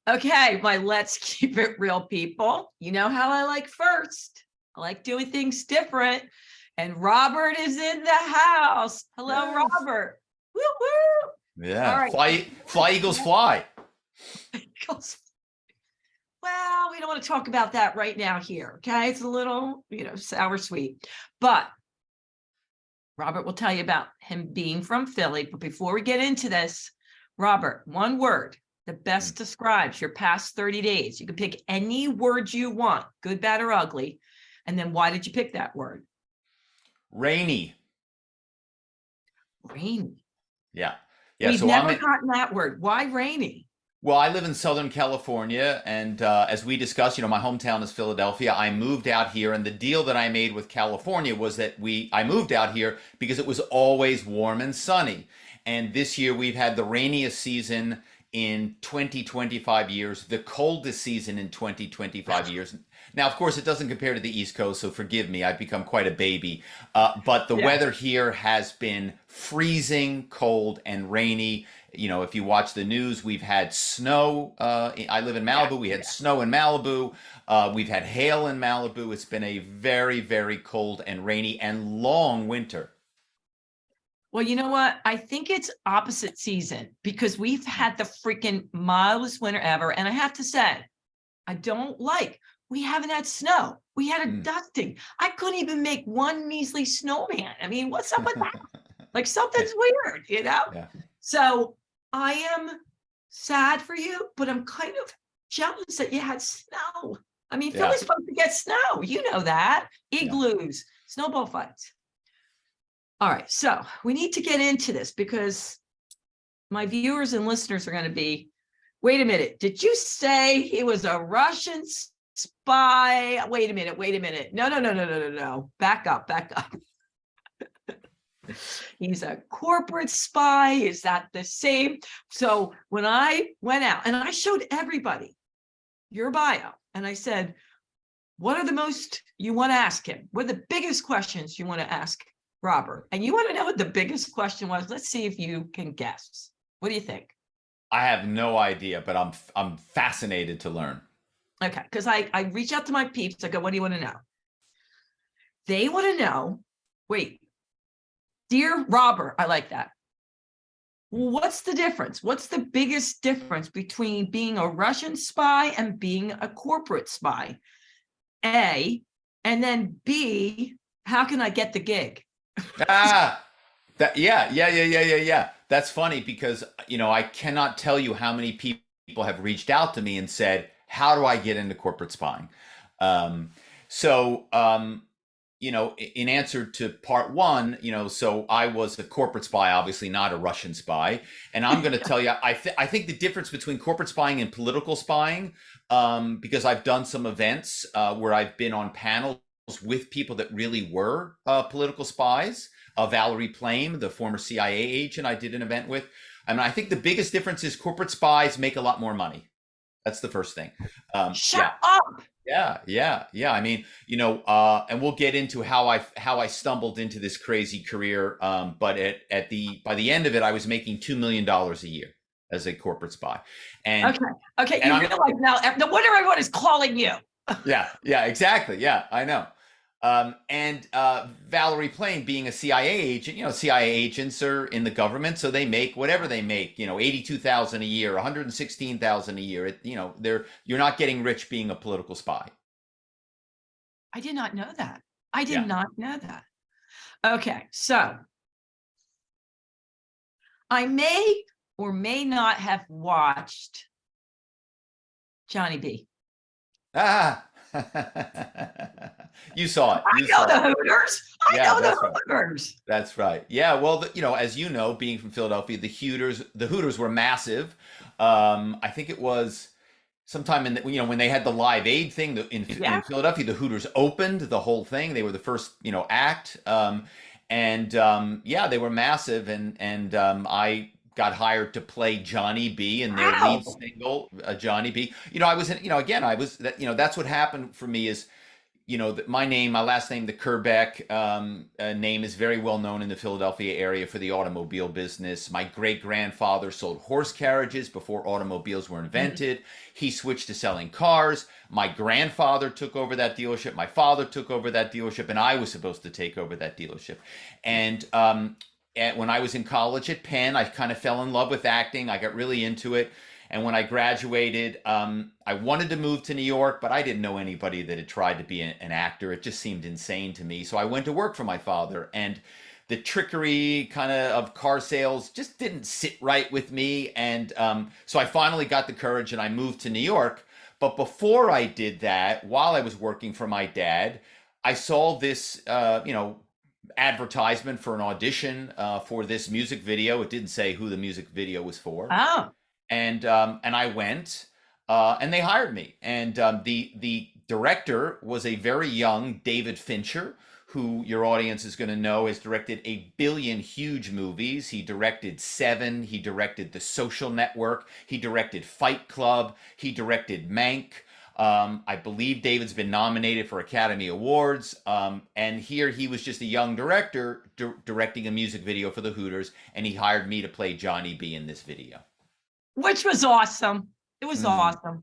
Okay, my let's keep it real people. You know how I like first. I like doing things different. And Robert is in the house. Hello, Yes. Robert. Woo woo. All Yeah. right. Fly, Eagles, fly. Well, we don't want to talk about that right now here. Okay. It's a little, sour sweet. But Robert will tell you about him being from Philly. But before we get into this, Robert, one word that best describes your past 30 days. You can pick any word you want, good, bad, or ugly. And then why did you pick that word? Rainy. Rainy. Yeah. Yeah. We've So never gotten that word. Why rainy? well, I live in Southern California, and as we discussed, my hometown is Philadelphia. I moved out here, and the deal that I made with California was that I moved out here because it was always warm and sunny. And this year we've had the rainiest season in 25 years, the coldest season in 25 years. Now, of course, it doesn't compare to the East Coast, so forgive me, I've become quite a baby. But the weather here has been freezing cold and rainy. If you watch the news, we've had snow. I live in Malibu. We had snow in Malibu. We've had hail in Malibu. It's been a very, very cold and rainy and long winter. Well, you know what? I think it's opposite season because we've had the freaking mildest winter ever. And I have to say, we haven't had snow. We had a dusting. I couldn't even make one measly snowman. I mean, what's up with that? Like something's weird, Yeah. So I am sad for you, but I'm kind of jealous that you had snow. I mean, Philly's supposed to get snow. You know that. Igloos, snowball fights. All right, so we need to get into this because my viewers and listeners are going to be, wait a minute, did you say he was a Russian spy? Wait a minute. No. Back up. He's a corporate spy. Is that the same? So when I went out and I showed everybody your bio and I said, what are the most you want to ask him? What are the biggest questions you want to ask Robert? And you want to know what the biggest question was? Let's see if you can guess. What do you think? I have no idea, but I'm fascinated to learn. Okay, because I reach out to my peeps. I go, what do you want to know? They want to know, wait, dear Robert, I like that. What's the difference? What's the biggest difference between being a Russian spy and being a corporate spy? A, and then B, how can I get the gig? Yeah. That's funny because, I cannot tell you how many people have reached out to me and said, how do I get into corporate spying? In answer to part one, so I was a corporate spy, obviously not a Russian spy. And I'm going to tell you, I think the difference between corporate spying and political spying, because I've done some events where I've been on panels with people that really were political spies. Valerie Plame, the former CIA agent I did an event with. I mean, I think the biggest difference is corporate spies make a lot more money. That's the first thing. Shut up. Yeah. I mean, and we'll get into how I stumbled into this crazy career. But by the end of it, I was making $2 million a year as a corporate spy. And okay. And you realize now, no wonder everyone is calling you. Yeah, exactly. Yeah, I know. And Valerie Plame being a CIA agent, CIA agents are in the government, so they make whatever they make, $82,000 a year, $116,000 a year. You're not getting rich being a political spy. I did not know that. I did not know that. Okay, so I may or may not have watched Johnny B. You saw it. I know the Hooters. I know the Hooters. That's right. Yeah. Well, as you know, being from Philadelphia, the Hooters were massive. I think it was sometime in when they had the Live Aid thing in Philadelphia, the Hooters opened the whole thing. They were the first, act. They were massive. And I got hired to play Johnny B in their lead single, Johnny B. I was, again, I was, that's what happened for me is, my name, my last name, the Kerbeck name is very well known in the Philadelphia area for the automobile business. My great grandfather sold horse carriages before automobiles were invented. He switched to selling cars. My grandfather took over that dealership. My father took over that dealership, and I was supposed to take over that dealership. And when I was in college at Penn, I kind of fell in love with acting. I got really into it. And when I graduated, I wanted to move to New York, but I didn't know anybody that had tried to be an actor. It just seemed insane to me. So I went to work for my father, and the trickery kind of car sales just didn't sit right with me. And so I finally got the courage and I moved to New York. But before I did that, while I was working for my dad, I saw this, advertisement for an audition for this music video. It didn't say who the music video was for. Oh, And I went, and they hired me. And the director was a very young David Fincher, who your audience is going to know has directed a billion huge movies. He directed Seven. He directed The Social Network. He directed Fight Club. He directed Mank. I believe David's been nominated for Academy Awards. And here he was just a young director directing a music video for the Hooters, and he hired me to play Johnny B in this video. which was awesome. It was awesome.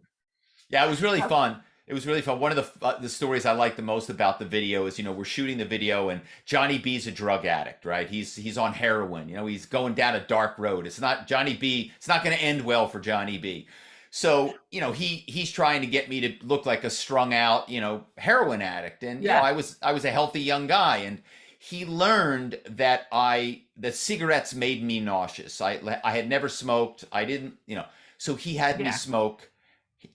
Yeah, it was really fun. It was really fun. One of the stories I like the most about the video is, we're shooting the video and Johnny B's a drug addict, right? He's on heroin. He's going down a dark road. It's not Johnny B. It's not going to end well for Johnny B. So, he's trying to get me to look like a strung out, heroin addict. And, I was a healthy young guy, and he learned that that cigarettes made me nauseous. I had never smoked. I didn't, so he had me smoke,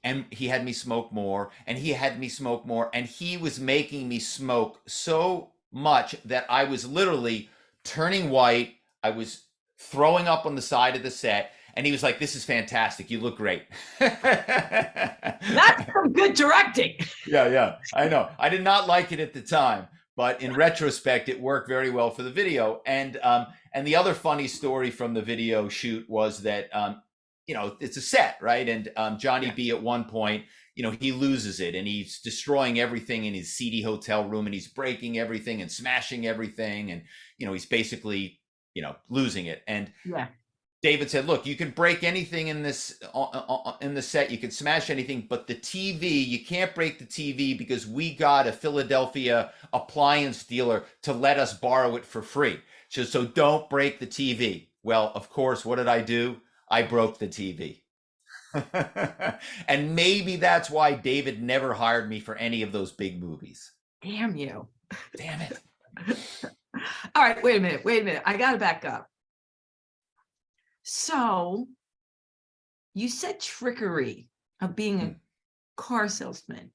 and he had me smoke more, and he had me smoke more. And he was making me smoke so much that I was literally turning white. I was throwing up on the side of the set. And he was like, "This is fantastic. You look great." That's some good directing. Yeah, I know. I did not like it at the time, but in retrospect, it worked very well for the video. And the other funny story from the video shoot was that it's a set, right? And Johnny B at one point, he loses it, and he's destroying everything in his seedy hotel room, and he's breaking everything and smashing everything, and he's basically losing it. And David said, "Look, you can break anything in this in the set. You can smash anything, but the TV, you can't break the TV because we got a Philadelphia appliance dealer to let us borrow it for free. So don't break the TV." Well, of course, what did I do? I broke the TV. And maybe that's why David never hired me for any of those big movies. Damn you. Damn it. All right, wait a minute. I got to back up. So you said trickery of being a car salesman.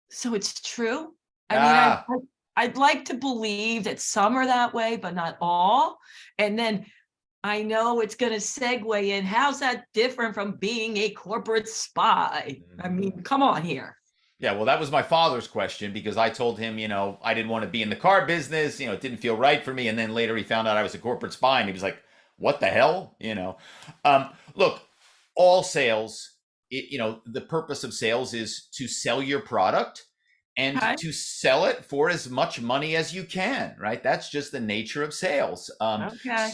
So it's true? I mean, I'd like to believe that some are that way, but not all. And then I know it's going to segue in. How's that different from being a corporate spy? I mean, come on here. Yeah, well, that was my father's question, because I told him, I didn't want to be in the car business. It didn't feel right for me. And then later he found out I was a corporate spy, and he was like, "What the hell?" Look, all sales, the purpose of sales is to sell your product and to sell it for as much money as you can, right? That's just the nature of sales. Okay.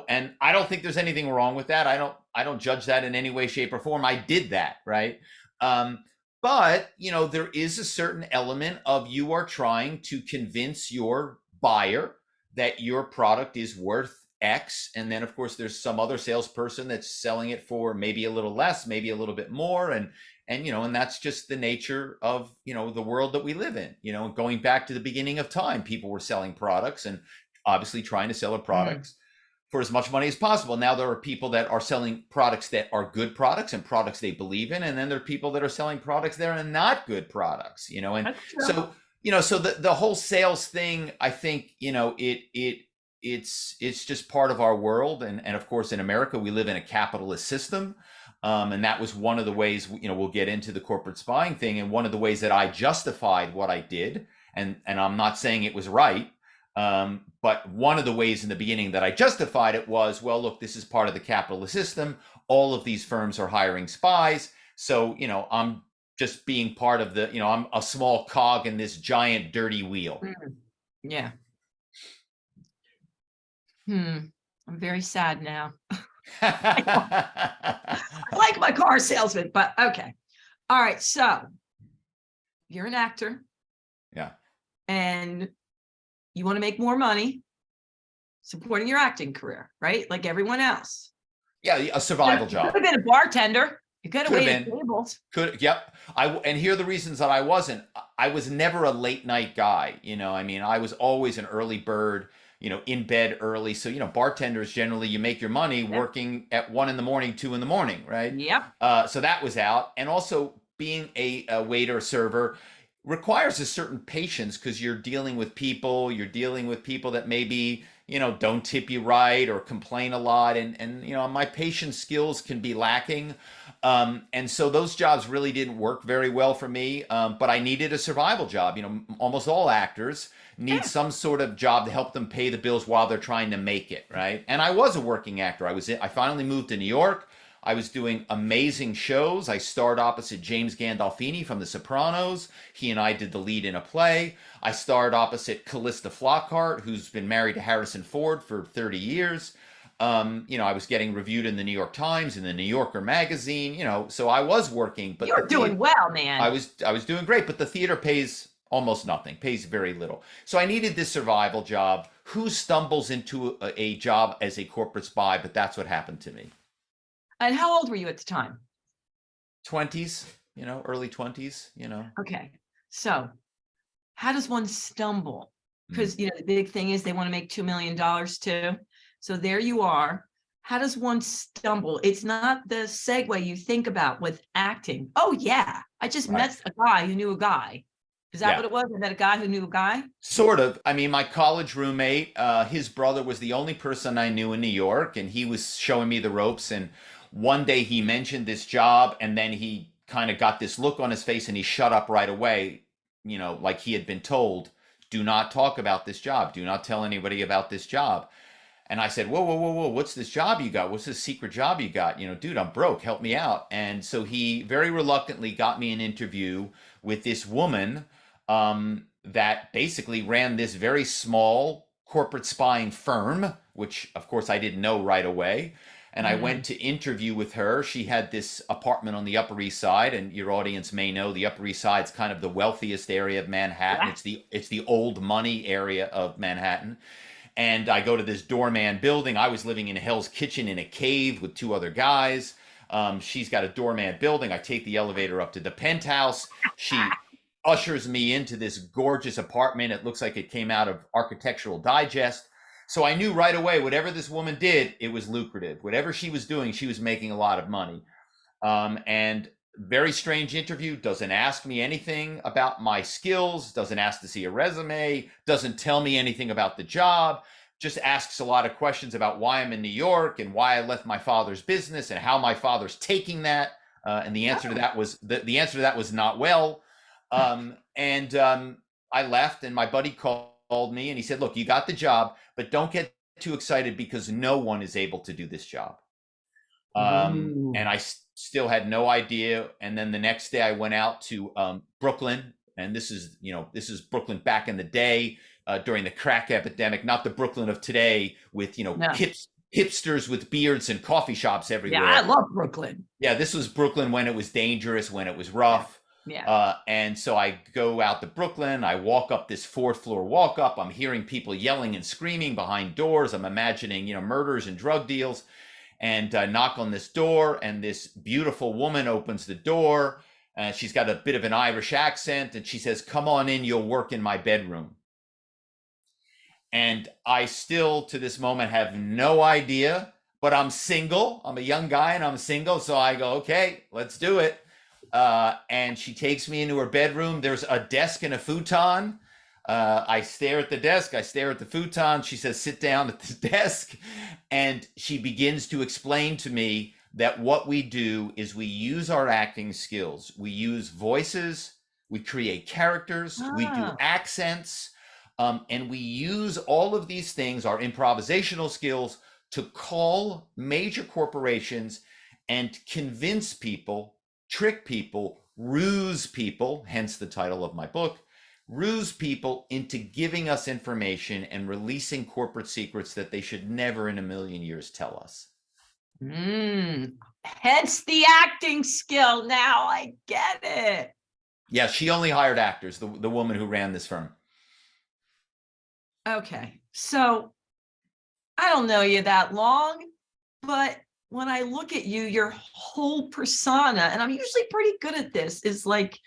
And I don't think there's anything wrong with that. I don't judge that in any way, shape, or form. I did that, right? But, there is a certain element of you are trying to convince your buyer that your product is worth X. And then, of course, there's some other salesperson that's selling it for maybe a little less, maybe a little bit more. And that's just the nature of, the world that we live in. Going back to the beginning of time, people were selling products and obviously trying to sell their products for as much money as possible. Now there are people that are selling products that are good products and products they believe in. And then there are people that are selling products that are not good products, and so, so the whole sales thing, I think, it's just part of our world. And of course, in America, we live in a capitalist system. And that was one of the ways, we'll get into the corporate spying thing. And one of the ways that I justified what I did, and I'm not saying it was right, but one of the ways in the beginning that I justified it was, well, look, this is part of the capitalist system. All of these firms are hiring spies. So, I'm just being part of the, I'm a small cog in this giant dirty wheel. Yeah. I'm very sad now. I like my car salesman, but okay. All right. So you're an actor. Yeah. And you want to make more money supporting your acting career, right? Like everyone else. Yeah, a survival job. You could have been a bartender. You could have waited tables. Yep. And here are the reasons that I wasn't. I was never a late night guy. I mean, I was always an early bird, in bed early. So, bartenders generally, you make your money working at 1 a.m, 2 a.m, right? Yep. So that was out. And also being a waiter, server requires a certain patience because you're dealing with people that maybe, don't tip you right or complain a lot. And my patience skills can be lacking. And so those jobs really didn't work very well for me. But I needed a survival job. Almost all actors need some sort of job to help them pay the bills while they're trying to make it, right? And I was a working actor. I finally moved to New York. I was doing amazing shows. I starred opposite James Gandolfini from The Sopranos. He and I did the lead in a play. I starred opposite Callista Flockhart, who's been married to Harrison Ford for 30 years. I was getting reviewed in the New York Times, in the New Yorker magazine, so I was working. But you're doing well, man. I was doing great, but the theater pays almost nothing, pays very little. So I needed this survival job. Who stumbles into a job as a corporate spy? But that's what happened to me. And how old were you at the time? 20s, early 20s, Okay. So how does one stumble? Because, the big thing is they want to make $2 million too. So there you are. How does one stumble? It's not the segue you think about with acting. Oh, yeah. I just met a guy who knew a guy. Is that what it was? I met a guy who knew a guy? Sort of. I mean, my college roommate, his brother was the only person I knew in New York, and he was showing me the ropes. And one day he mentioned this job, and then he kind of got this look on his face and he shut up right away, like he had been told, do not talk about this job. Do not tell anybody about this job. And I said, whoa, what's this job you got? What's this secret job you got? Dude, I'm broke. Help me out. And so he very reluctantly got me an interview with this woman that basically ran this very small corporate spying firm, which of course I didn't know right away. And I went to interview with her. She had this apartment on the Upper East Side, and your audience may know the Upper East Side is kind of the wealthiest area of Manhattan. Yeah. It's the old money area of Manhattan. And I go to this doorman building. I was living in Hell's Kitchen in a cave with 2 other guys. She's got a doorman building. I take the elevator up to the penthouse. She ushers me into this gorgeous apartment. It looks like it came out of Architectural Digest. So I knew right away, whatever this woman did, it was lucrative. Whatever she was doing, she was making a lot of money. And very strange interview, doesn't ask me anything about my skills, doesn't ask to see a resume, doesn't tell me anything about the job, just asks a lot of questions about why I'm in New York and why I left my father's business and how my father's taking that. And the answer to that was the answer to that was not well. I left, and my buddy called me and he said, look, you got the job, but don't get too excited because no one is able to do this job. And I still had no idea. And then the next day I went out to Brooklyn, and this is Brooklyn back in the day, during the crack epidemic, not the Brooklyn of today with, hipsters with beards and coffee shops everywhere. Yeah, I love Brooklyn. Yeah, this was Brooklyn when it was dangerous, when it was rough. Yeah. And so I go out to Brooklyn. I walk up this 4th floor walk up. I'm hearing people yelling and screaming behind doors. I'm imagining, murders and drug deals. And I knock on this door, and this beautiful woman opens the door. She's got a bit of an Irish accent, and she says, come on in, you'll work in my bedroom. And I still, to this moment, have no idea, but I'm single. I'm a young guy and I'm single. So I go, okay, let's do it. And she takes me into her bedroom. There's a desk and a futon. I stare at the desk. I stare at the futon. She says, sit down at the desk. And she begins to explain to me that what we do is we use our acting skills. We use voices. We create characters. We do accents. And we use all of these things, our improvisational skills, to call major corporations and convince people, trick people, ruse people, hence the title of my book, ruse people into giving us information and releasing corporate secrets that they should never in a million years tell us. Hence the acting skill. Now I get it. Yeah, she only hired actors, the woman who ran this firm. Okay, so I don't know you that long, but when I look at you, your whole persona, and I'm usually pretty good at this, is like,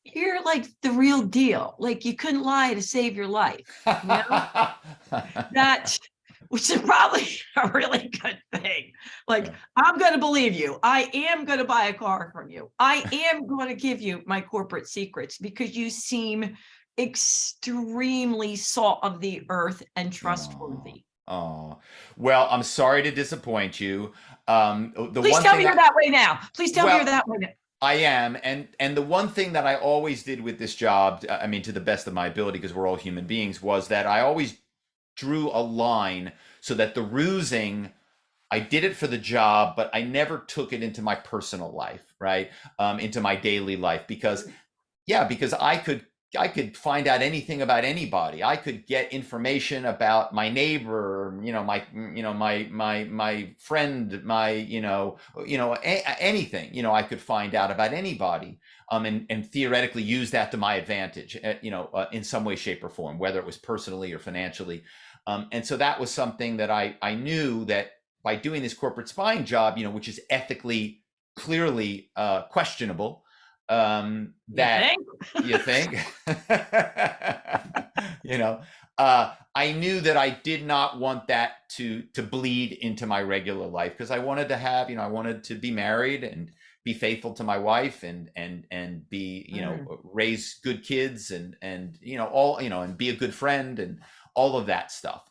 you're like the real deal. Like you couldn't lie to save your life. You know? That, which is probably a really good thing. Like, I'm going to believe you. I am going to buy a car from you. I am going to give you my corporate secrets because you seem extremely salt of the earth and trustworthy. Oh, well, I'm sorry to disappoint you. Please tell me you're that way now. Please tell me you're that way now. I am, and the one thing that I always did with this job, I mean, to the best of my ability, because we're all human beings, was that I always drew a line so that the rusing, I did it for the job, but I never took it into my personal life, right? Into my daily life, because I could find out anything about anybody. I could get information about my neighbor, my friend, anything, I could find out about anybody, and theoretically use that to my advantage, in some way, shape, or form, whether it was personally or financially. And so that was something that I knew that by doing this corporate spying job, which is ethically clearly questionable. That you think, I knew that I did not want that to bleed into my regular life, because I wanted to have, I wanted to be married and be faithful to my wife and be, raise good kids and all, and be a good friend and all of that stuff,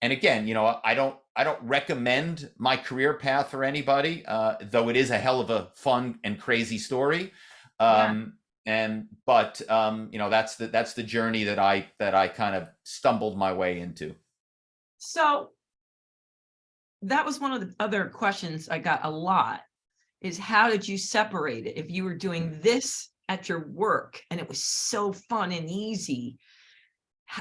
and again, I don't recommend my career path for anybody, though it is a hell of a fun and crazy story. But that's the journey that I kind of stumbled my way into. So that was one of the other questions I got a lot, is how did you separate it? If you were doing this at your work and it was so fun and easy,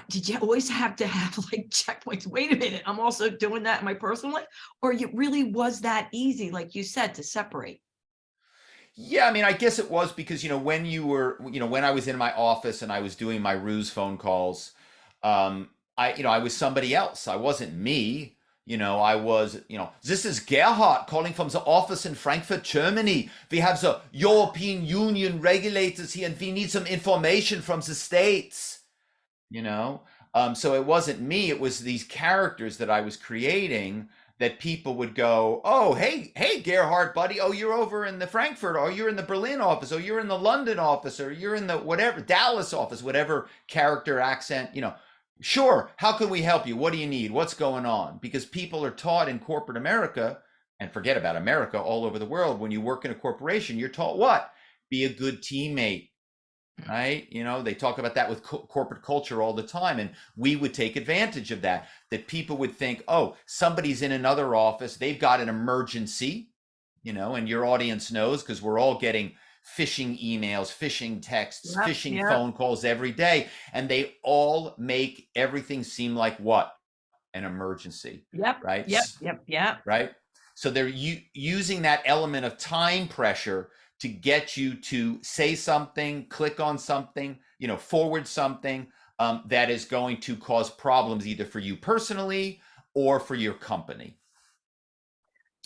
did you always have to have like checkpoints? Wait a minute, I'm also doing that in my personal life? Or it really was that easy, like you said, to separate? Yeah, I mean, I guess it was because, when when I was in my office and I was doing my ruse phone calls, I was somebody else. I wasn't me. I was, this is Gerhard calling from the office in Frankfurt, Germany. We have the European Union regulators here and we need some information from the States. So it wasn't me, it was these characters that I was creating that people would go, oh, hey, Gerhard, buddy, oh, you're over in the Frankfurt, or you're in the Berlin office, or you're in the London office, or you're in the whatever, Dallas office, whatever character accent, sure, how can we help you? What do you need? What's going on? Because people are taught in corporate America, and forget about America, all over the world, when you work in a corporation, you're taught what? Be a good teammate. Right? They talk about that with corporate culture all the time. And we would take advantage of that people would think, oh, somebody's in another office. They've got an emergency, and your audience knows, because we're all getting phishing emails, phishing texts, phishing phone calls every day. And they all make everything seem like what? An emergency. Right? Yep. Right? So they're using that element of time pressure to get you to say something, click on something, forward something that is going to cause problems either for you personally or for your company.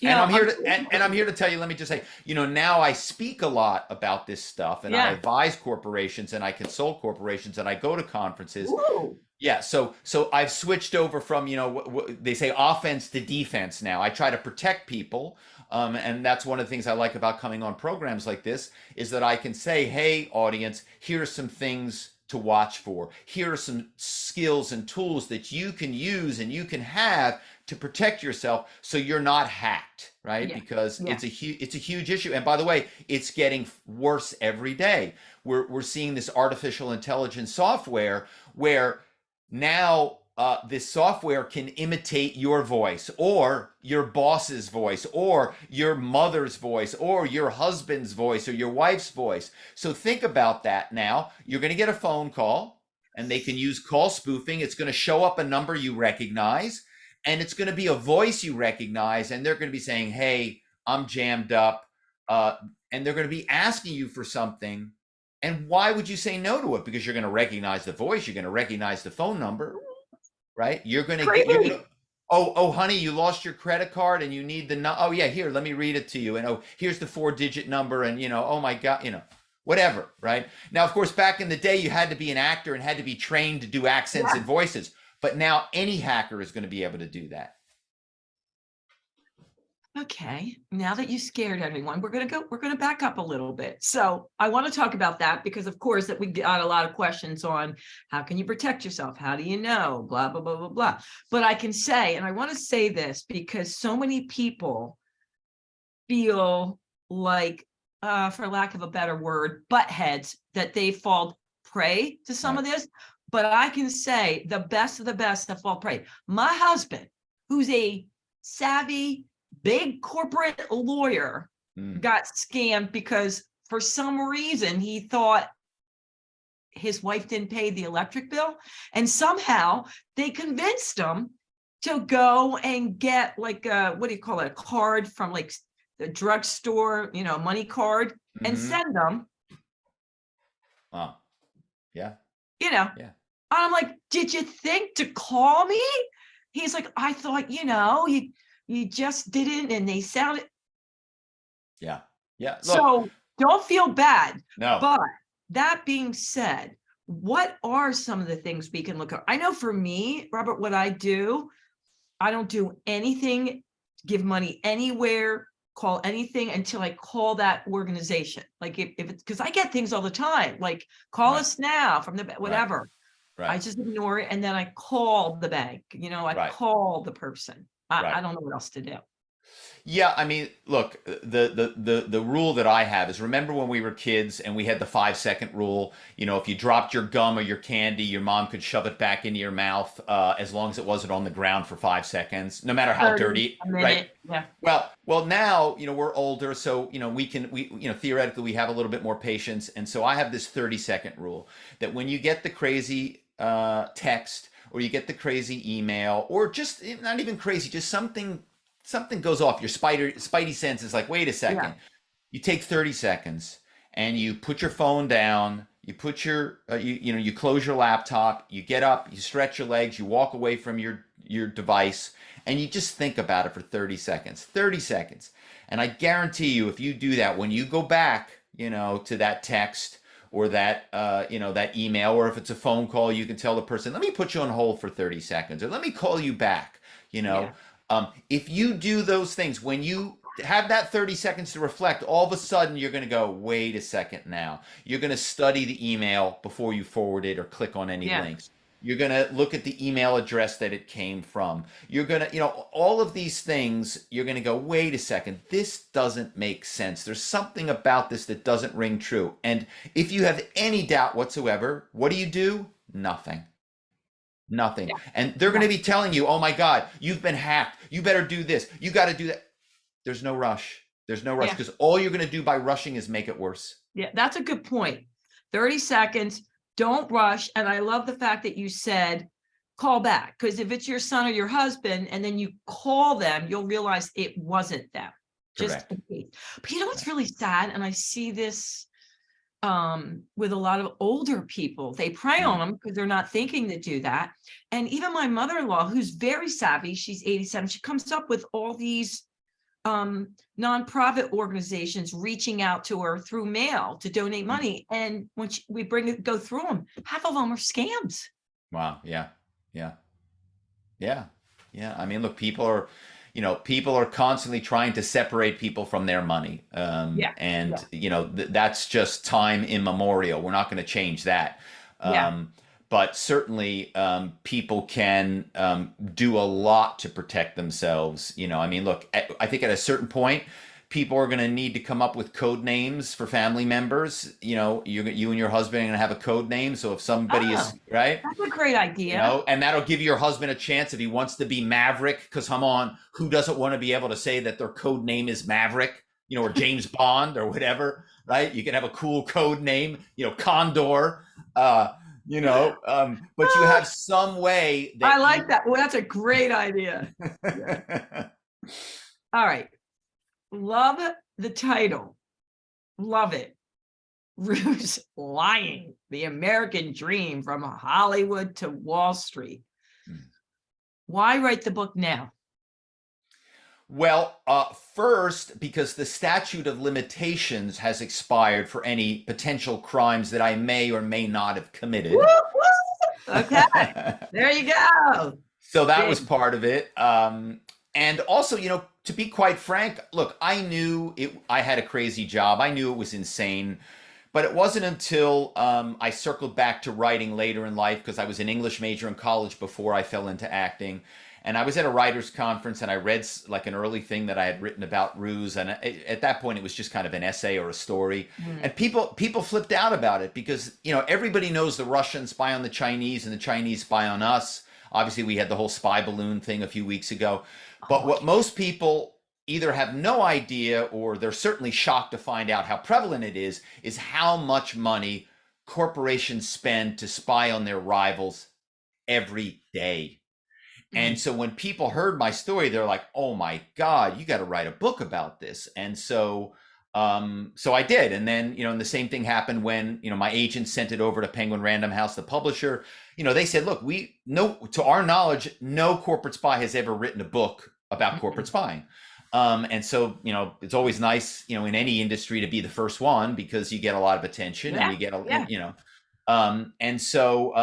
And I'm here to tell you, let me just say, now I speak a lot about this stuff, and I advise corporations and I consult corporations and I go to conferences. Ooh. Yeah, so I've switched over from, they say offense to defense now. I try to protect people. And that's one of the things I like about coming on programs like this, is that I can say, hey, audience, here are some things to watch for. Here are some skills and tools that you can use and you can have to protect yourself so you're not hacked, right? Because it's a huge issue. And by the way, it's getting worse every day. We're seeing this artificial intelligence software where now this software can imitate your voice or your boss's voice or your mother's voice or your husband's voice or your wife's voice. So think about that now. You're going to get a phone call and they can use call spoofing. It's going to show up a number you recognize and it's going to be a voice you recognize. And they're going to be saying, hey, I'm jammed up. And they're going to be asking you for something. And why would you say no to it? Because you're going to recognize the voice. You're going to recognize the phone number. Right? You're gonna oh honey, you lost your credit card and you need oh yeah, here, let me read it to you. And oh, here's the 4-digit number and oh my God, whatever, right? Now, of course, back in the day, you had to be an actor and had to be trained to do accents and voices. But now any hacker is going to be able to do that. Okay, now that you scared everyone, we're going to back up a little bit. So I want to talk about that because of course that we got a lot of questions on how can you protect yourself? How do you know? Blah, blah, blah, blah, blah. But I can say, and I want to say this because so many people feel like, for lack of a better word, butt heads, that they fall prey to some of this. But I can say the best of the best that fall prey. My husband, who's a savvy, big corporate lawyer, got scammed because for some reason he thought his wife didn't pay the electric bill. And somehow they convinced him to go and get like what do you call it? A card from like the drugstore, money card and send them. Wow. Yeah. Yeah. I'm like, did you think to call me? He's like, I thought, you just didn't, and they sounded. Yeah. Look, so don't feel bad. No. But that being said, what are some of the things we can look at? I know for me, Robert, what I don't do anything, give money anywhere, call anything until I call that organization. Like if it's because I get things all the time, like call us now from the whatever. Right. I just ignore it and then I call the bank. I call the person. I don't know what else to do. Yeah, I mean, look, the rule that I have is, remember when we were kids and we had the 5-second rule? If you dropped your gum or your candy, your mom could shove it back into your mouth as long as it wasn't on the ground for 5 seconds, no matter how dirty, right? Yeah. Well, now we're older, so we theoretically we have a little bit more patience, and so I have this 30-second rule that when you get the crazy text or you get the crazy email, or just not even crazy, just something goes off, your spidey sense is like, wait a second. Yeah. You take 30 seconds and you put your phone down, you put your you close your laptop, you get up, you stretch your legs, you walk away from your device, and you just think about it for 30 seconds. And I guarantee you, if you do that, when you go back to that text or that that email, or if it's a phone call, you can tell the person, let me put you on hold for 30 seconds, or let me call you back. If you do those things, when you have that 30 seconds to reflect, all of a sudden you're going to go, wait a second now. You're going to study the email before you forward it or click on any links. You're going to look at the email address that it came from. You're going to, all of these things, you're going to go, wait a second, this doesn't make sense. There's something about this that doesn't ring true. And if you have any doubt whatsoever, what do? Nothing. Yeah. And they're going to be telling you, oh my God, you've been hacked. You better do this. You got to do that. There's no rush. Because all you're going to do by rushing is make it worse. Yeah, that's a good point. 30 seconds. Don't rush. And I love the fact that you said call back, because if it's your son or your husband and then you call them, you'll realize it wasn't them. Correct. Just in case. But what's really sad, and I see this with a lot of older people, they prey on them because they're not thinking to do that. And even my mother-in-law, who's very savvy, she's 87, she comes up with all these nonprofit organizations reaching out to her through mail to donate money. And when we go through them, half of them are scams. Wow. Yeah. I mean, look, people are constantly trying to separate people from their money. That's just time immemorial. We're not going to change that. But certainly people can do a lot to protect themselves. I mean, look, I think at a certain point, people are going to need to come up with code names for family members. You and your husband are going to have a code name. So if somebody Oh, is right, that's a great idea. and that'll give your husband a chance if he wants to be Maverick. Because come on, who doesn't want to be able to say that their code name is Maverick? Or James Bond or whatever, right? You can have a cool code name, Condor. But you have some way that I like that. Well, that's a great idea. Yeah. All right. Love the title. Love it. Ruse Lying, the American Dream from Hollywood to Wall Street. Why write the book now? Well, first, because the statute of limitations has expired for any potential crimes that I may or may not have committed. Woo, woo. Okay, there you go. So that was part of it. And also, to be quite frank, look, I knew I had a crazy job. I knew it was insane. But it wasn't until I circled back to writing later in life, because I was an English major in college before I fell into acting. And I was at a writer's conference and I read like an early thing that I had written about RUSE. And at that point, it was just kind of an essay or a story. And people flipped out about it because, everybody knows the Russians spy on the Chinese and the Chinese spy on us. Obviously, we had the whole spy balloon thing a few weeks ago. But what most people either have no idea or they're certainly shocked to find out how prevalent it is how much money corporations spend to spy on their rivals every day. And so when people heard my story, they're like, "Oh my God, you got to write a book about this." And so I did. And then, and the same thing happened when, my agent sent it over to Penguin Random House, the publisher. They said, "Look, to our knowledge, no corporate spy has ever written a book about corporate spying." And so, it's always nice, in any industry to be the first one because you get a lot of attention and you get and so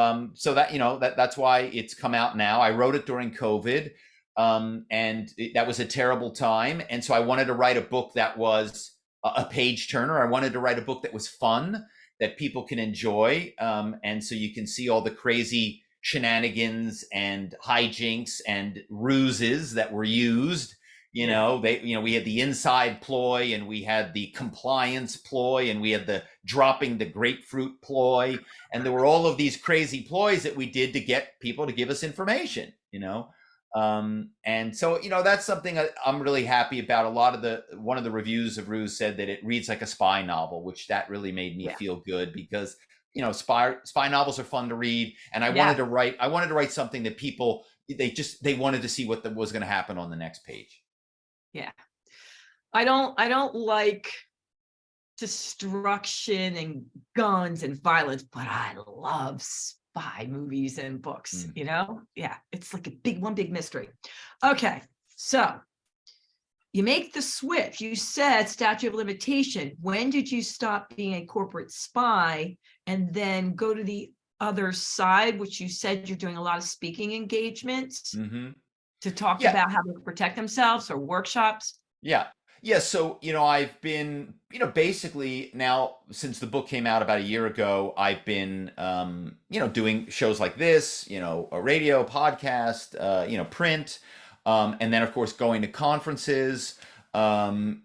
that's why it's come out now. I wrote it during COVID, that was a terrible time. And so I wanted to write a book that was a page turner. I wanted to write a book that was fun, that people can enjoy. And so you can see all the crazy shenanigans and hijinks and ruses that were used. We had the inside ploy and we had the compliance ploy and we had the dropping the grapefruit ploy. And there were all of these crazy ploys that we did to get people to give us information, and so, that's something I'm really happy about. One of the reviews of RUSE said that it reads like a spy novel, which that really made me feel good because, spy novels are fun to read. And I wanted to write something that people, they wanted to see what was going to happen on the next page. Yeah. I don't like destruction and guns and violence, but I love spy movies and books, Yeah, it's like one big mystery. Okay, so you make the switch. You said statute of limitation. When did you stop being a corporate spy and then go to the other side, which you said you're doing a lot of speaking engagements to talk about how to protect themselves or workshops? Yeah. So, I've been, basically now since the book came out about a year ago, I've been, doing shows like this, a radio podcast, print, and then of course going to conferences, and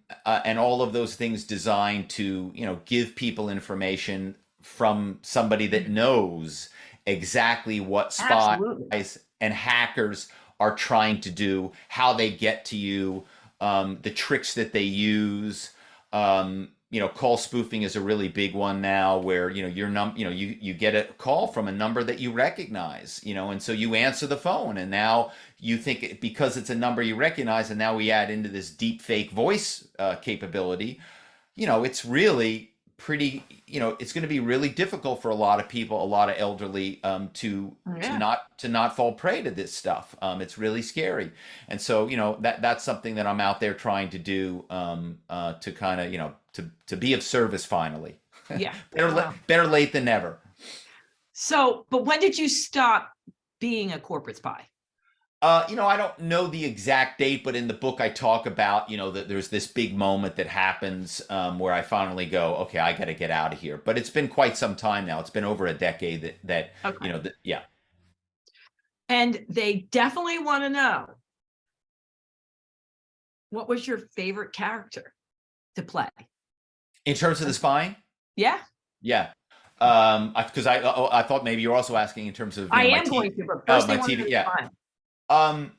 all of those things designed to, give people information from somebody that knows exactly what spies and hackers are trying to do, how they get to you, the tricks that they use. Call spoofing is a really big one now where, you get a call from a number that you recognize, and so you answer the phone and now you think because it's a number you recognize and now we add into this deep fake voice capability, it's really pretty, it's going to be really difficult for a lot of people, a lot of elderly, to not fall prey to this stuff. It's really scary. And so, that's something that I'm out there trying to do, to kind of, to be of service finally. Yeah. Better late than never. So, but when did you stop being a corporate spy? I don't know the exact date, but in the book I talk about, that there's this big moment that happens where I finally go, okay, I got to get out of here. But it's been quite some time now. It's been over a decade that yeah. And they definitely want to know, what was your favorite character? to play? In terms of the spying? Yeah, Yeah. Because I thought maybe you're also asking in terms of, I my am going to, but oh, first they my want to TV. know Yeah. the spying. Um,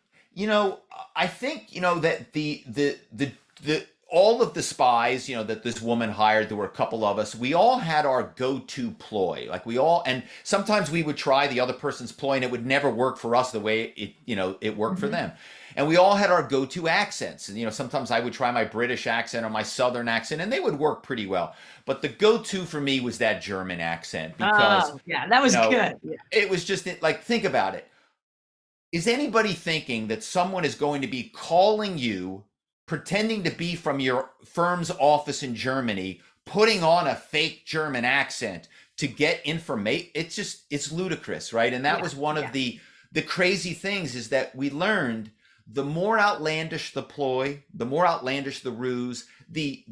I think, that the all of the spies, that this woman hired, there were a couple of us, we all had our go-to ploy. Like and sometimes we would try the other person's ploy and it would never work for us the way it worked for them. And we all had our go-to accents. And, sometimes I would try my British accent or my Southern accent and they would work pretty well. But the go-to for me was that German accent because, Oh, yeah, that was good. Yeah. it was just like, think about it. Is anybody thinking that someone is going to be calling you, pretending to be from your firm's office in Germany, putting on a fake German accent to get information? It's ludicrous, right? And that was one of the crazy things, is that we learned the more outlandish the ploy, the more outlandish the ruse, the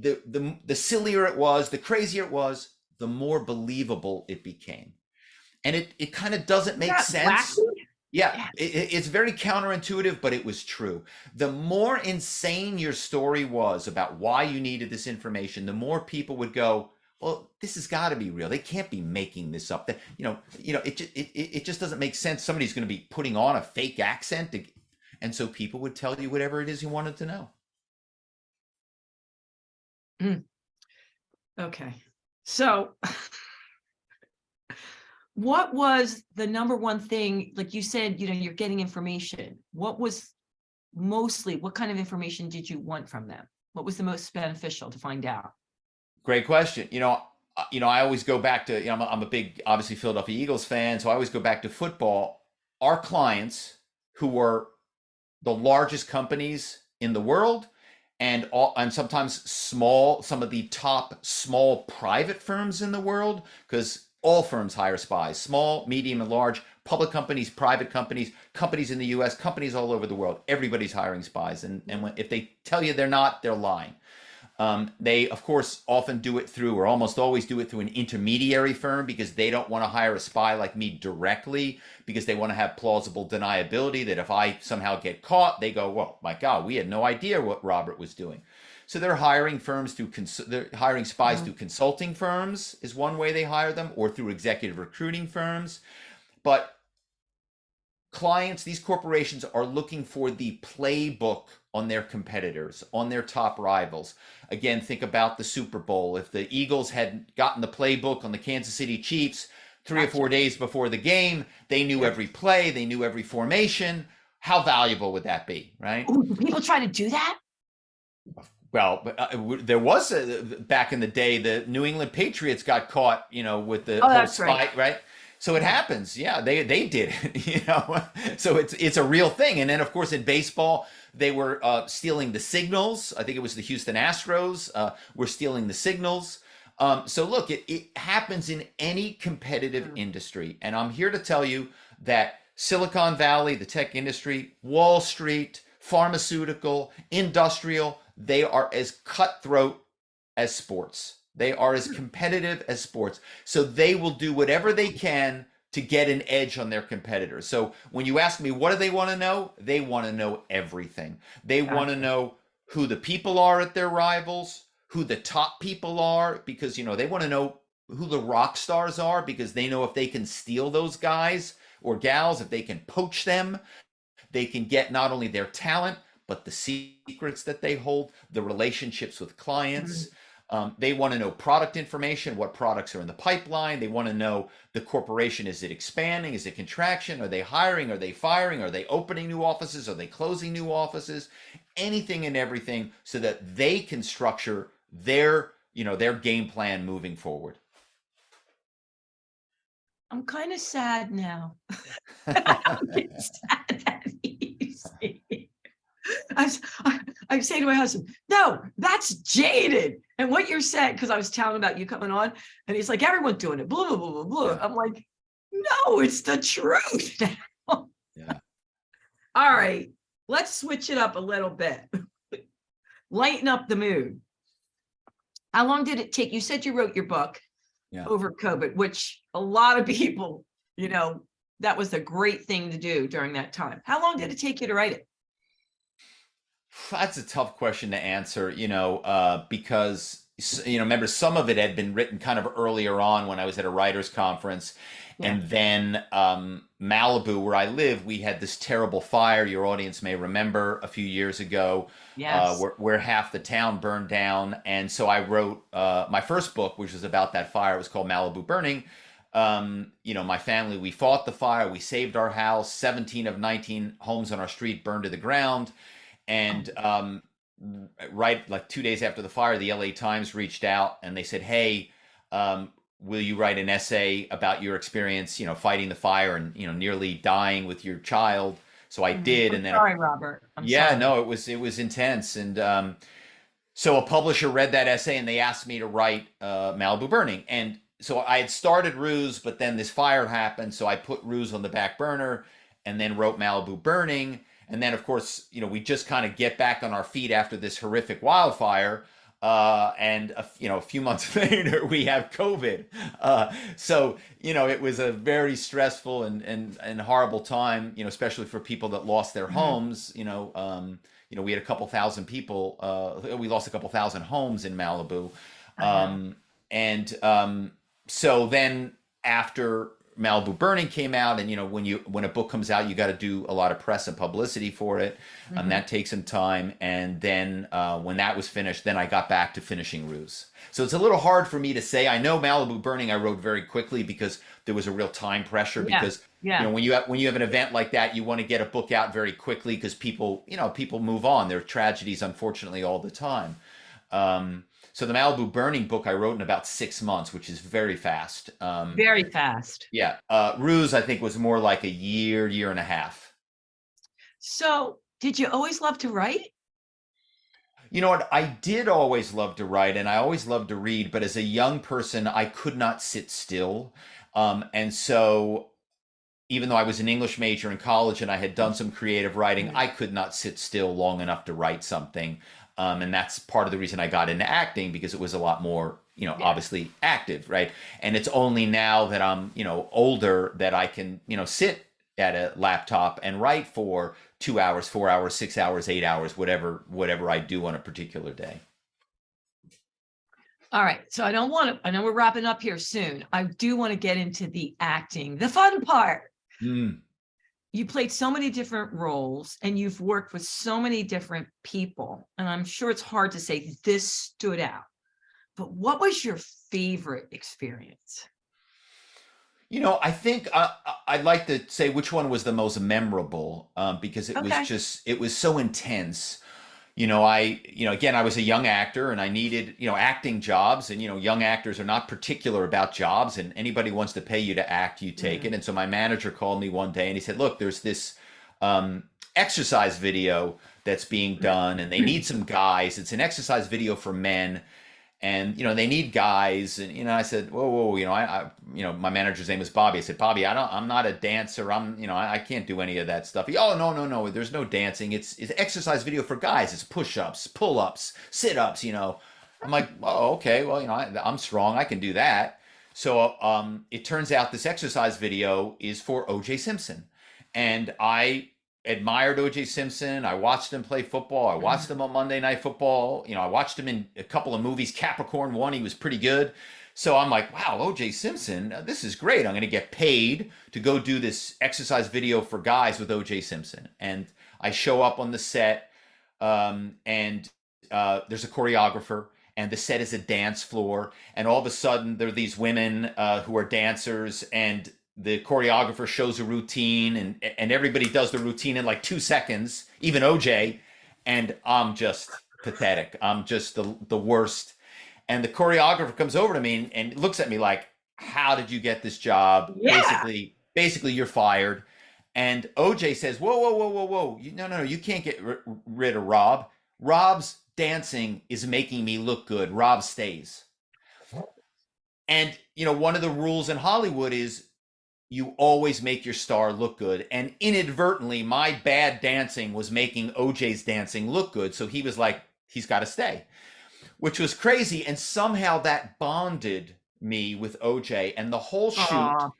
sillier it was, the crazier it was, the more believable it became. And it kind of doesn't make sense. Wacky? Yeah, it's very counterintuitive, but it was true. The more insane your story was about why you needed this information, the more people would go, well, this has got to be real. They can't be making this up. That it just doesn't make sense. Somebody's going to be putting on a fake accent, and so people would tell you whatever it is you wanted to know. Okay, so what was the number one thing? Like you said, you're getting information. What kind of information did you want from them? What was the most beneficial to find out? Great question. I always go back to, I'm a big, obviously, Philadelphia Eagles fan, so I always go back to football. Our clients, who were the largest companies in the world, and sometimes some of the top small private firms in the world, because all firms hire spies, small, medium, and large, public companies, private companies, companies in the US, companies all over the world. Everybody's hiring spies. And if they tell you they're not, they're lying. They, of course, often do it through, or almost always do it through, an intermediary firm, because they don't want to hire a spy like me directly, because they want to have plausible deniability that if I somehow get caught, they go, well, my God, we had no idea what Robert was doing. So they're hiring they're hiring spies through consulting firms is one way they hire them, or through executive recruiting firms. But clients, these corporations, are looking for the playbook on their competitors, on their top rivals. Again, think about the Super Bowl. If the Eagles had gotten the playbook on the Kansas City Chiefs 3 or 4 days before the game, they knew every play, they knew every formation. How valuable would that be, right? Ooh, do people try to do that? Well, there was back in the day, the New England Patriots got caught, with the whole spy, right? So it happens. Yeah, they did it, So it's a real thing. And then, of course, in baseball, they were stealing the signals. I think it was the Houston Astros were stealing the signals. So look, it happens in any competitive industry. And I'm here to tell you that Silicon Valley, the tech industry, Wall Street, pharmaceutical, industrial, they are as cutthroat as sports. They are as competitive as sports. So they will do whatever they can to get an edge on their competitors. So when you ask me, what do they want to know? They want to know everything. They want to know who the people are at their rivals, who the top people are, because, they want to know who the rock stars are, because they know if they can steal those guys or gals, if they can poach them, they can get not only their talent, but the secrets that they hold, the relationships with clients. They want to know product information, what products are in the pipeline. They want to know the corporation. Is it expanding? Is it contraction? Are they hiring? Are they firing? Are they opening new offices? Are they closing new offices? Anything and everything, so that they can structure their game plan moving forward. I'm kind of sad now. I'm sad that easy. I say to my husband, no, that's jaded. And what you're saying, because I was telling him about you coming on, and he's like, everyone's doing it, blah, blah, blah, blah, blah. I'm like, no, it's the truth. Yeah. All right, let's switch it up a little bit. Lighten up the mood. How long did it take? You said you wrote your book over COVID, which a lot of people, that was a great thing to do during that time. How long did it take you to write it? That's a tough question to answer, because remember some of it had been written kind of earlier on when I was at a writers conference, Yeah. and then Malibu, where I live, we had this terrible fire. Your audience may remember a few years ago, Yes. where half the town burned down, and so I wrote my first book, which was about that fire. It was called Malibu Burning. My family, we fought the fire, we saved our house. 17 of 19 homes on our street burned to the ground. And right, like 2 days after the fire, the LA Times reached out and they said, "Hey, will you write an essay about your experience, fighting the fire and nearly dying with your child?" So I did, I'm and then sorry, Robert. I'm yeah, sorry. no, it was intense, and so a publisher read that essay and they asked me to write Malibu Burning, and so I had started Ruse, but then this fire happened, so I put Ruse on the back burner, and then wrote Malibu Burning. And then, of course, we just kind of get back on our feet after this horrific wildfire. And a few months later, we have COVID. So it was a very stressful and horrible time. Especially for people that lost their Mhm. homes. We had a couple thousand people. We lost a couple thousand homes in Malibu. I know. And so then after Malibu Burning came out, and when a book comes out, you got to do a lot of press and publicity for it, and Mhm. that takes some time. And then when that was finished, then I got back to finishing Ruse. So it's a little hard for me to say. I know Malibu Burning I wrote very quickly because there was a real time pressure. Yeah. Because Yeah. when you have an event like that, you want to get a book out very quickly because people move on. There are tragedies, unfortunately, all the time. So the Malibu Burning book I wrote in about 6 months, which is very fast. Very fast. Yeah, Ruse I think was more like a year and a half. So, did you always love to write? You know what? I did always love to write, and I always loved to read. But as a young person, I could not sit still, and so even though I was an English major in college and I had done some creative writing, Mhm. I could not sit still long enough to write something. And that's part of the reason I got into acting because it was a lot more, Yeah. obviously active, right? And it's only now that I'm, older that I can, sit at a laptop and write for 2 hours, 4 hours, 6 hours, 8 hours, whatever I do on a particular day. All right. So I know we're wrapping up here soon. I do want to get into the acting, the fun part. Mm. You played so many different roles and you've worked with so many different people. And I'm sure it's hard to say this stood out. But what was your favorite experience? I think I'd like to say which one was the most memorable because Okay. it was so intense. Again, I was a young actor and I needed, acting jobs, and, young actors are not particular about jobs, and anybody wants to pay you to act, you take Mhm. it. And so my manager called me one day and he said, "Look, there's this exercise video that's being done and they need some guys. It's an exercise video for men, and they need guys." And I said, "Whoa, whoa, my manager's name was Bobby." I said, "Bobby, I'm not a dancer. I can't do any of that stuff." "Oh, no, no, no, there's no dancing. It's exercise video for guys. It's push-ups, pull-ups, sit-ups." I'm like, "Oh, okay, well, I'm strong, I can do that." So it turns out this exercise video is for OJ Simpson, and I admired OJ Simpson. I watched him play football. I watched him on Monday Night Football. I watched him in a couple of movies. Capricorn one, he was pretty good. So I'm like, wow, OJ Simpson, this is great. I'm going to get paid to go do this exercise video for guys with OJ Simpson. And I show up on the set, and there's a choreographer, and the set is a dance floor. And all of a sudden, there are these women who are dancers, and the choreographer shows a routine, and everybody does the routine in like 2 seconds, even OJ, and I'm just pathetic. I'm just the worst. And the choreographer comes over to me and looks at me like, "How did you get this job? Yeah. Basically, you're fired." And OJ says, "Whoa, whoa, whoa, whoa, whoa! No, no, no! You can't get rid of Rob. Rob's dancing is making me look good. Rob stays." And one of the rules in Hollywood is you always make your star look good. And inadvertently, my bad dancing was making OJ's dancing look good. So he was like, he's got to stay, which was crazy. And somehow that bonded me with OJ. And the whole shoot, Aw.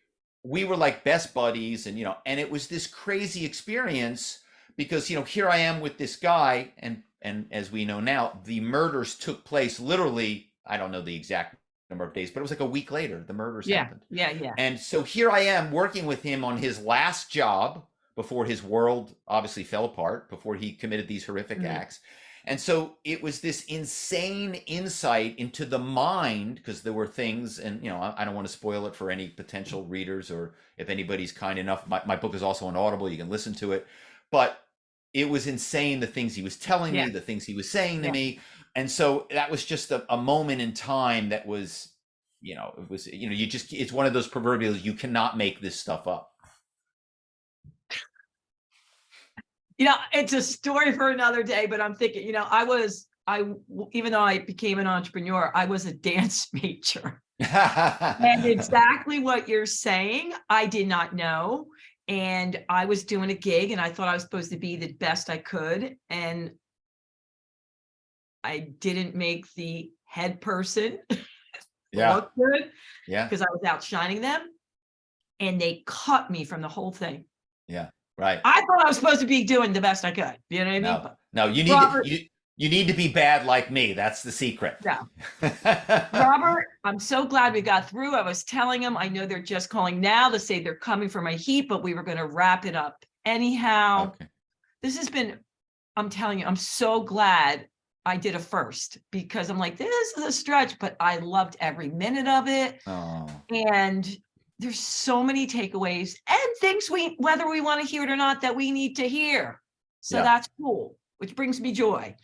we were like best buddies. And it was this crazy experience because, here I am with this guy, and And as we know now, the murders took place literally, I don't know the exact number of days, but it was like a week later, the murders Yeah, happened. yeah. And so here I am working with him on his last job before his world obviously fell apart, before he committed these horrific Mhm. acts. And so it was this insane insight into the mind, because there were things, and I don't want to spoil it for any potential readers, or if anybody's kind enough, my book is also on Audible, you can listen to it. But it was insane, the things he was telling Yeah, me, the things he was saying to yeah. me. And so that was just a moment in time that was, it was, it's one of those proverbial, you cannot make this stuff up. It's a story for another day, but I'm thinking, even though I became an entrepreneur, I was a dance major. And exactly what you're saying, I did not know. And I was doing a gig and I thought I was supposed to be the best I could. And I didn't make the head person Yeah. look good Yeah. because I was outshining them. And they cut me from the whole thing. Yeah. Right. I thought I was supposed to be doing the best I could. You know what I mean? No, you need Robert, you need to be bad like me. That's the secret. yeah. Robert, I'm so glad we got through. I was telling them, I know they're just calling now to say they're coming for my heat, but we were going to wrap it up anyhow. Okay. This has been, I'm telling you, I'm so glad I did a first, because I'm like, this is a stretch, but I loved every minute of it. Oh. And there's so many takeaways and things whether we want to hear it or not, that we need to hear. So Yeah. that's cool, which brings me joy.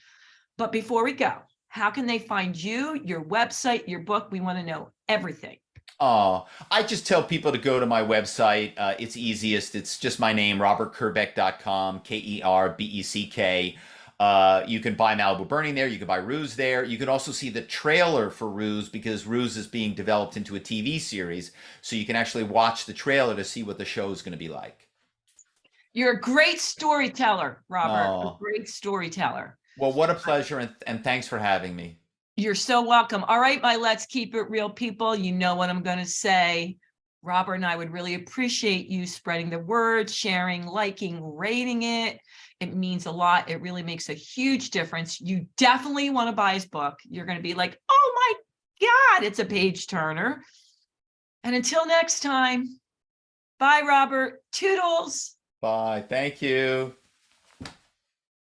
But before we go, how can they find you, your website, your book? We want to know everything. Oh, I just tell people to go to my website. It's easiest. It's just my name, robertkerbeck.com, Kerbeck. You can buy Malibu Burning there. You can buy RUSE there. You can also see the trailer for RUSE, because RUSE is being developed into a TV series. So you can actually watch the trailer to see what the show is going to be like. You're a great storyteller, Robert. Oh. A great storyteller. Well, what a pleasure. And thanks for having me. You're so welcome. All right, my Let's Keep It Real people. You know what I'm going to say. Robert and I would really appreciate you spreading the word, sharing, liking, rating it. It means a lot. It really makes a huge difference. You definitely want to buy his book. You're going to be like, oh my God, it's a page turner. And until next time, bye, Robert. Toodles. Bye. Thank you.